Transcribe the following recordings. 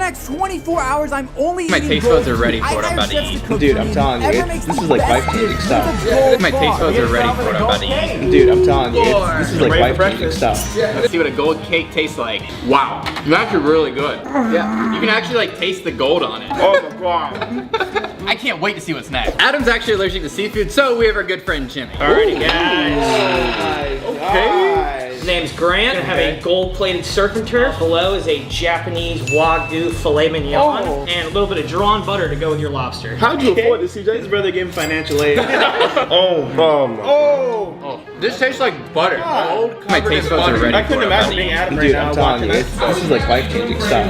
next 24 hours, I'm only My eating taste buds are ready for what I'm about to eat. Dude, I'm telling you, this is like life-changing stuff. My taste buds are ready for what I'm about to eat. Dude, I'm telling you, this is like life-changing stuff. Let's see what a gold cake tastes like. Wow, it's actually really good. Yeah, you can actually like taste the gold on it. Oh my god. I can't wait to see what's next. Adam's actually allergic to seafood, so we have our good friend Jimmy. Alrighty, guys. Okay. His name's Grant. Gonna have a gold-plated surf and turf. Below is a Japanese Wagyu filet mignon, and a little bit of drawn butter to go with your lobster. How'd you afford this, CJ? His brother gave him financial aid. Oh, this tastes like butter. My taste buds are ready. I couldn't imagine being Adam right Dude, now I'm telling you, watching this is like life-changing stuff.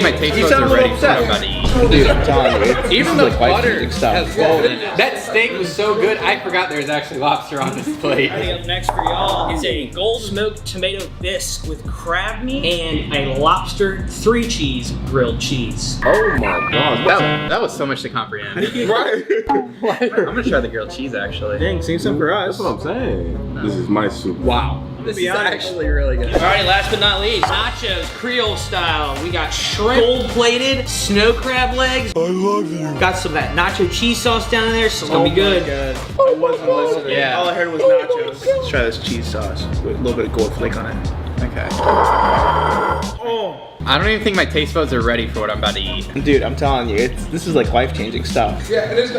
My taste buds are ready for what I'm about to eat. Dude, I'm telling you, this Even is the like butter life-changing stuff. has gold in it. That steak was so good, I forgot there was actually lobster on this plate. Up next for y'all is a gold smoked tomato bisque with crab meat and a lobster 3-cheese grilled cheese. Oh my god. That was so much to comprehend. Right. I'm gonna try the grilled cheese actually. Dang, save some for us. That's what I'm saying. This is my soup. Wow. This is actually really good. Alrighty, last but not least, nachos, Creole style. We got shrimp, gold-plated, snow crab legs. I love you. Got some of that nacho cheese sauce down in there, so it's gonna be good. God. I wasn't listening. Yeah. All I heard was nachos. Let's try this cheese sauce with a little bit of gold flake on it. Okay. Oh. I don't even think my taste buds are ready for what I'm about to eat. Dude, I'm telling you, this is like life-changing stuff. Yeah, it is.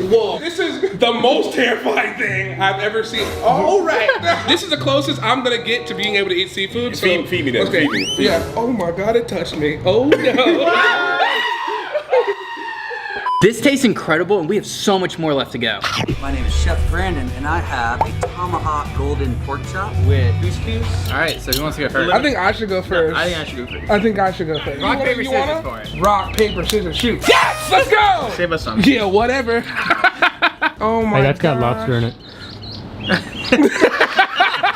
Whoa, this is the most terrifying thing I've ever seen. All right, this is the closest I'm gonna get to being able to eat seafood. So, Feed me then. okay. Feed me. Yeah. Oh my God, it touched me. Oh no. This tastes incredible, and we have so much more left to go. My name is Chef Brandon, and I have a tomahawk golden pork chop with couscous. All right, so who wants to go first? I think I should go first. I think I should go first. I think I should go first. Rock, paper, You scissors wanna? for it. Rock, paper, scissors, shoot. Yes! Let's go! Save us some. Yeah, whatever. Oh my God. Hey, that's got lobster in it.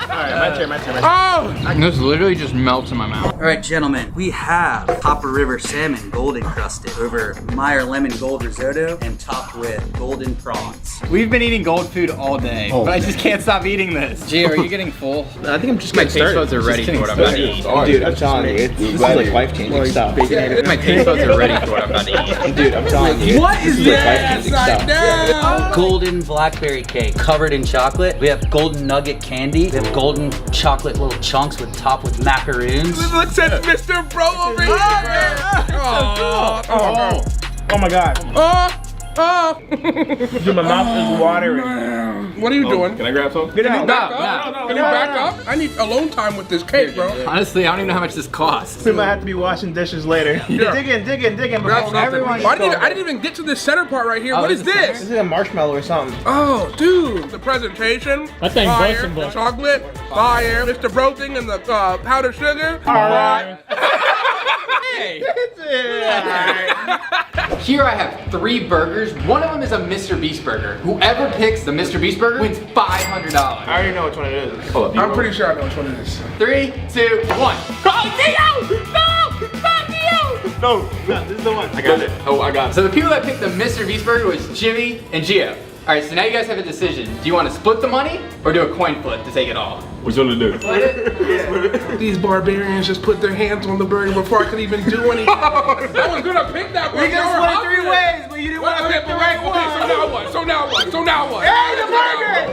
Alright, my turn. Oh! This literally just melts in my mouth. All right, gentlemen, we have Copper River salmon golden crusted over Meyer lemon gold risotto and topped with golden prawns. We've been eating gold food all day, but I just can't stop eating this. Gio, are you getting full? I think I'm just My getting taste started. buds are ready for what I'm about to eat. Dude, I'm telling you, this is like life-changing stuff. My taste buds are ready for what I'm about to eat. Dude, I'm telling you, What this is is like that life-changing upside stuff. down? Golden blackberry cake covered in chocolate. We have golden nugget candy. We have golden chocolate little chunks with topped with macaroons. Look at Mr. Bro over here. Oh my god. Oh. Dude, my mouth is watering. What are you doing? Can I grab some? Get out. Back up? Can you back up? I need alone time with this cake, bro. Honestly, I don't even know how much this costs. We might have to be washing dishes later. Yeah. Dig in. Grab Everyone. something. I didn't even get to the center part right here. What is this is this? This is a marshmallow or something. Oh, dude. The presentation. That thing Fire. busting, bro. Chocolate. Fire. Mr. Brothing and the powdered sugar. Alright. Hey! Here I have 3 burgers. One of them is a Mr. Beast burger. Whoever picks the Mr. Beast burger wins $500. I already know which one it is. Hold up. I'm pretty sure I know which one it is. 3, 2, 1. Oh, Theo! No! Not Theo! No, this is the one. I got it. Oh, I got it. So the people that picked the Mr. Beast burger was Jimmy and Gio. All right, so now you guys have a decision. Do you want to split the money or do a coin flip to take it all? What you want to do? Split it? These barbarians just put their hands on the burger before I could even do anything. I was gonna pick that one. We can split it 3 ways, but you didn't want to pick the right one. So now what? So now what? Hey, the burger!